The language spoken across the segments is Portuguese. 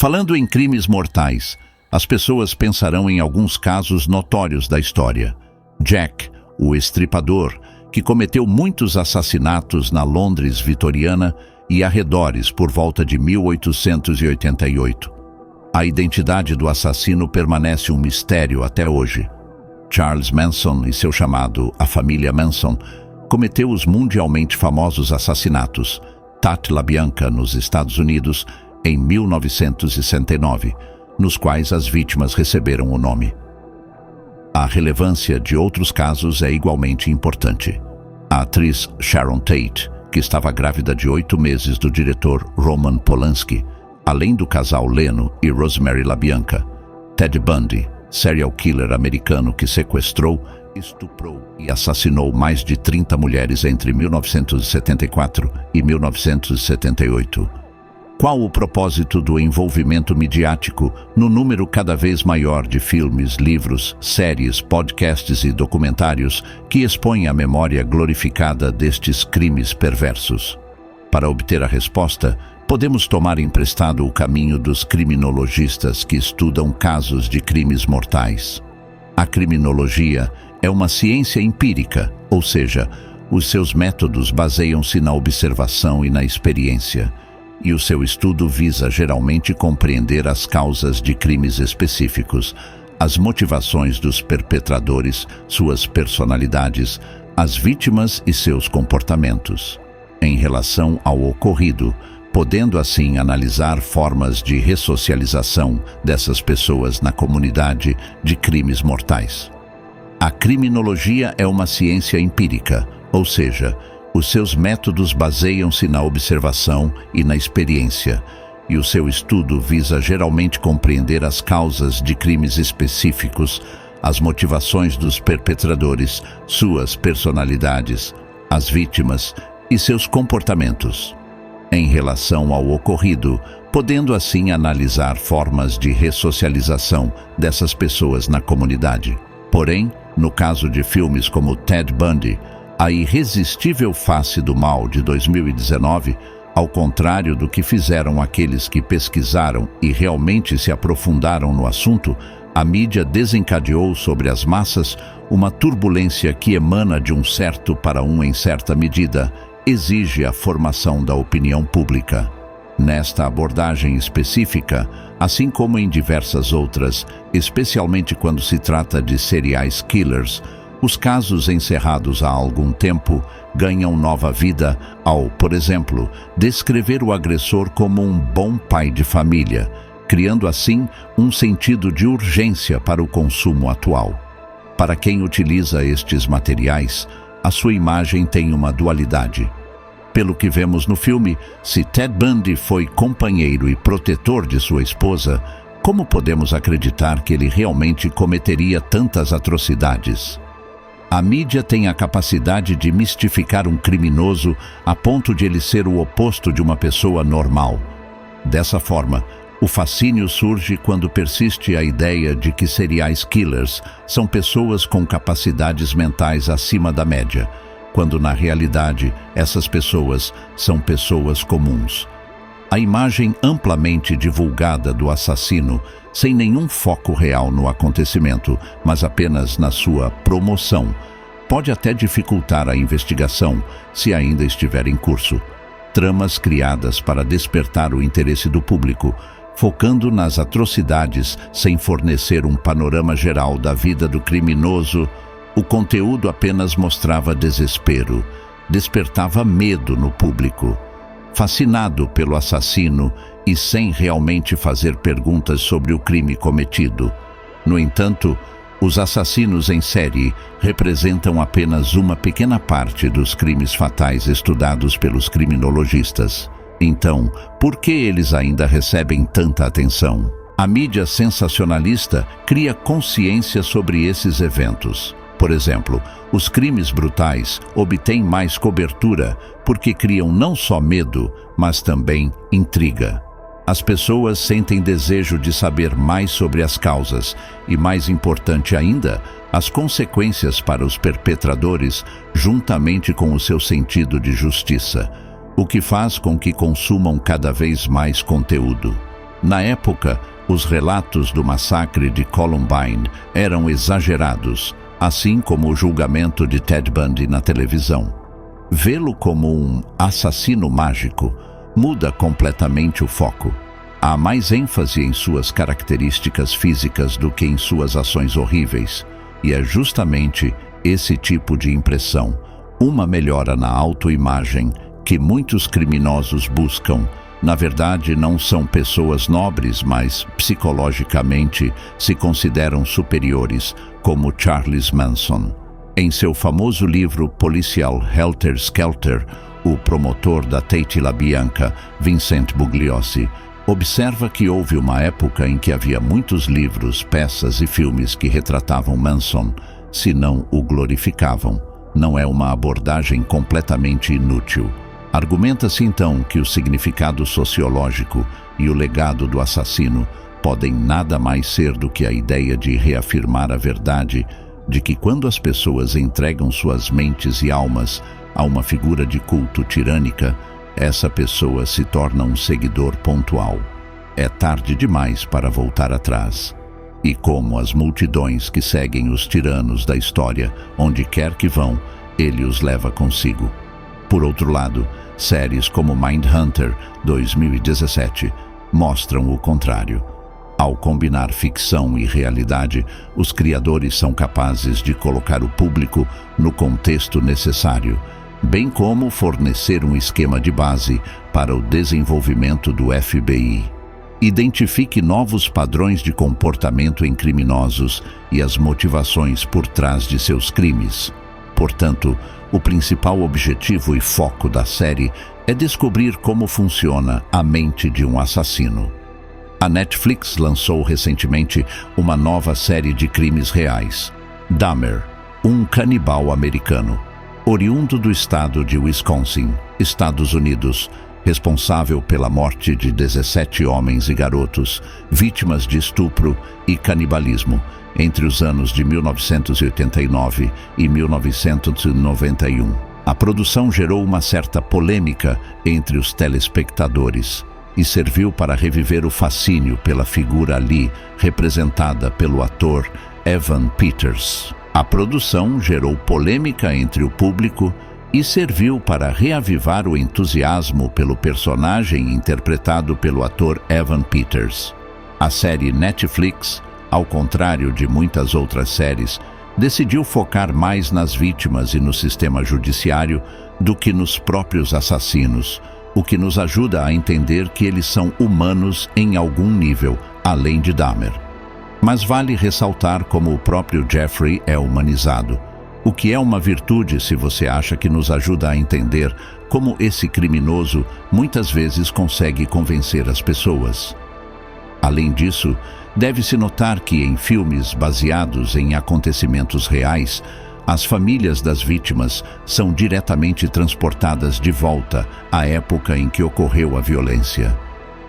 Falando em crimes mortais, as pessoas pensarão em alguns casos notórios da história. Jack, o Estripador, que cometeu muitos assassinatos na Londres vitoriana e arredores por volta de 1888. A identidade do assassino permanece um mistério até hoje. Charles Manson e seu chamado A Família Manson cometeu os mundialmente famosos assassinatos Tate LaBianca, nos Estados Unidos, em 1969, nos quais as vítimas receberam o nome. A relevância de outros casos é igualmente importante. A atriz Sharon Tate, que estava grávida de 8 meses do diretor Roman Polanski, além do casal Leno e Rosemary LaBianca. Ted Bundy, serial killer americano que sequestrou, estuprou e assassinou mais de 30 mulheres entre 1974 e 1978. Qual o propósito do envolvimento midiático no número cada vez maior de filmes, livros, séries, podcasts e documentários que expõem a memória glorificada destes crimes perversos? Para obter a resposta, podemos tomar emprestado o caminho dos criminologistas que estudam casos de crimes mortais. A criminologia é uma ciência empírica, ou seja, os seus métodos baseiam-se na observação e na experiência, e o seu estudo visa geralmente compreender as causas de crimes específicos, as motivações dos perpetradores, suas personalidades, as vítimas e seus comportamentos. Em relação ao ocorrido, podendo assim analisar formas de ressocialização dessas pessoas na comunidade de crimes mortais. A criminologia é uma ciência empírica, ou seja, os seus métodos baseiam-se na observação e na experiência, e o seu estudo visa geralmente compreender as causas de crimes específicos, as motivações dos perpetradores, suas personalidades, as vítimas e seus comportamentos. Em relação ao ocorrido, podendo assim analisar formas de ressocialização dessas pessoas na comunidade. Porém, no caso de filmes como Ted Bundy, A Irresistível Face do Mal, de 2019, ao contrário do que fizeram aqueles que pesquisaram e realmente se aprofundaram no assunto, a mídia desencadeou sobre as massas uma turbulência que emana de um certo para um em certa medida, exige a formação da opinião pública. Nesta abordagem específica, assim como em diversas outras, especialmente quando se trata de serial killers, os casos encerrados há algum tempo ganham nova vida ao, por exemplo, descrever o agressor como um bom pai de família, criando assim um sentido de urgência para o consumo atual. Para quem utiliza estes materiais, a sua imagem tem uma dualidade. Pelo que vemos no filme, se Ted Bundy foi companheiro e protetor de sua esposa, como podemos acreditar que ele realmente cometeria tantas atrocidades? A mídia tem a capacidade de mistificar um criminoso a ponto de ele ser o oposto de uma pessoa normal. Dessa forma, o fascínio surge quando persiste a ideia de que serial killers são pessoas com capacidades mentais acima da média, quando na realidade essas pessoas são pessoas comuns. A imagem amplamente divulgada do assassino, sem nenhum foco real no acontecimento, mas apenas na sua promoção, pode até dificultar a investigação se ainda estiver em curso. Tramas criadas para despertar o interesse do público, focando nas atrocidades sem fornecer um panorama geral da vida do criminoso. O conteúdo apenas mostrava desespero, despertava medo no público, fascinado pelo assassino e sem realmente fazer perguntas sobre o crime cometido. No entanto, os assassinos em série representam apenas uma pequena parte dos crimes fatais estudados pelos criminologistas. Então, por que eles ainda recebem tanta atenção? A mídia sensacionalista cria consciência sobre esses eventos. Por exemplo, os crimes brutais obtêm mais cobertura porque criam não só medo, mas também intriga. As pessoas sentem desejo de saber mais sobre as causas e, mais importante ainda, as consequências para os perpetradores, juntamente com o seu sentido de justiça, o que faz com que consumam cada vez mais conteúdo. Na época, os relatos do massacre de Columbine eram exagerados, assim como o julgamento de Ted Bundy na televisão. Vê-lo como um assassino mágico muda completamente o foco. Há mais ênfase em suas características físicas do que em suas ações horríveis, e é justamente esse tipo de impressão, uma melhora na autoimagem, que muitos criminosos buscam. Na verdade, não são pessoas nobres, mas psicologicamente se consideram superiores, como Charles Manson. Em seu famoso livro policial Helter Skelter, o promotor da Tate LaBianca, Vincent Bugliosi, observa que houve uma época em que havia muitos livros, peças e filmes que retratavam Manson, se não o glorificavam. Não é uma abordagem completamente inútil. Argumenta-se então que o significado sociológico e o legado do assassino podem nada mais ser do que a ideia de reafirmar a verdade de que quando as pessoas entregam suas mentes e almas a uma figura de culto tirânica, essa pessoa se torna um seguidor pontual. É tarde demais para voltar atrás. E como as multidões que seguem os tiranos da história, onde quer que vão, ele os leva consigo. Por outro lado, séries como Mindhunter 2017 mostram o contrário. Ao combinar ficção e realidade, os criadores são capazes de colocar o público no contexto necessário, bem como fornecer um esquema de base para o desenvolvimento do FBI. Identifique novos padrões de comportamento em criminosos e as motivações por trás de seus crimes. Portanto, o principal objetivo e foco da série é descobrir como funciona a mente de um assassino. A Netflix lançou recentemente uma nova série de crimes reais, Dahmer, um canibal americano, oriundo do estado de Wisconsin, Estados Unidos, responsável pela morte de 17 homens e garotos, vítimas de estupro e canibalismo, entre os anos de 1989 e 1991. A produção gerou uma certa polêmica entre os telespectadores e serviu para reviver o fascínio pela figura ali, representada pelo ator Evan Peters. A produção gerou polêmica entre o público e serviu para reavivar o entusiasmo pelo personagem interpretado pelo ator Evan Peters. A série Netflix, ao contrário de muitas outras séries, decidiu focar mais nas vítimas e no sistema judiciário do que nos próprios assassinos, o que nos ajuda a entender que eles são humanos em algum nível, além de Dahmer. Mas vale ressaltar como o próprio Jeffrey é humanizado, o que é uma virtude se você acha que nos ajuda a entender como esse criminoso muitas vezes consegue convencer as pessoas. Além disso, deve-se notar que em filmes baseados em acontecimentos reais, as famílias das vítimas são diretamente transportadas de volta à época em que ocorreu a violência.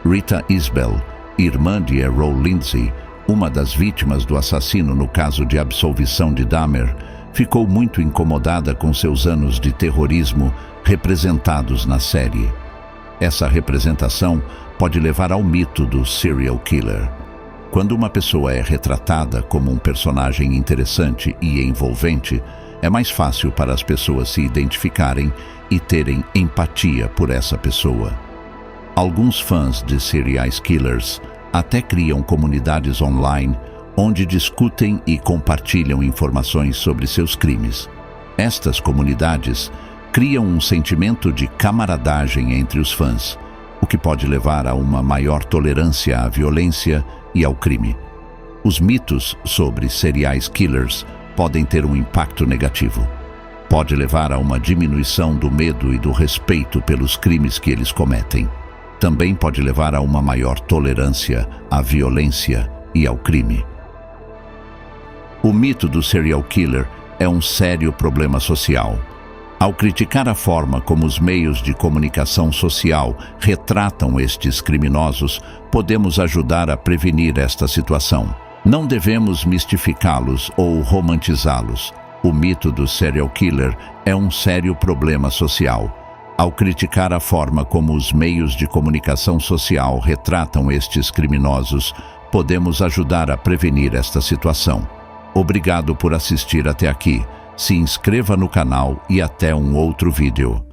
Rita Isbell, irmã de Errol Lindsey, uma das vítimas do assassino no caso de absolvição de Dahmer, ficou muito incomodada com seus anos de terrorismo representados na série. Essa representação pode levar ao mito do serial killer. Quando uma pessoa é retratada como um personagem interessante e envolvente, é mais fácil para as pessoas se identificarem e terem empatia por essa pessoa. Alguns fãs de serial killers até criam comunidades online onde discutem e compartilham informações sobre seus crimes. Estas comunidades criam um sentimento de camaradagem entre os fãs, o que pode levar a uma maior tolerância à violência e ao crime. Os mitos sobre serial killers podem ter um impacto negativo. Pode levar a uma diminuição do medo e do respeito pelos crimes que eles cometem. Também pode levar a uma maior tolerância à violência e ao crime. O mito do serial killer é um sério problema social. Ao criticar a forma como os meios de comunicação social retratam estes criminosos, podemos ajudar a prevenir esta situação. Não devemos mistificá-los ou romantizá-los. O mito do serial killer é um sério problema social. Ao criticar a forma como os meios de comunicação social retratam estes criminosos, podemos ajudar a prevenir esta situação. Obrigado por assistir até aqui. Se inscreva no canal e até um outro vídeo.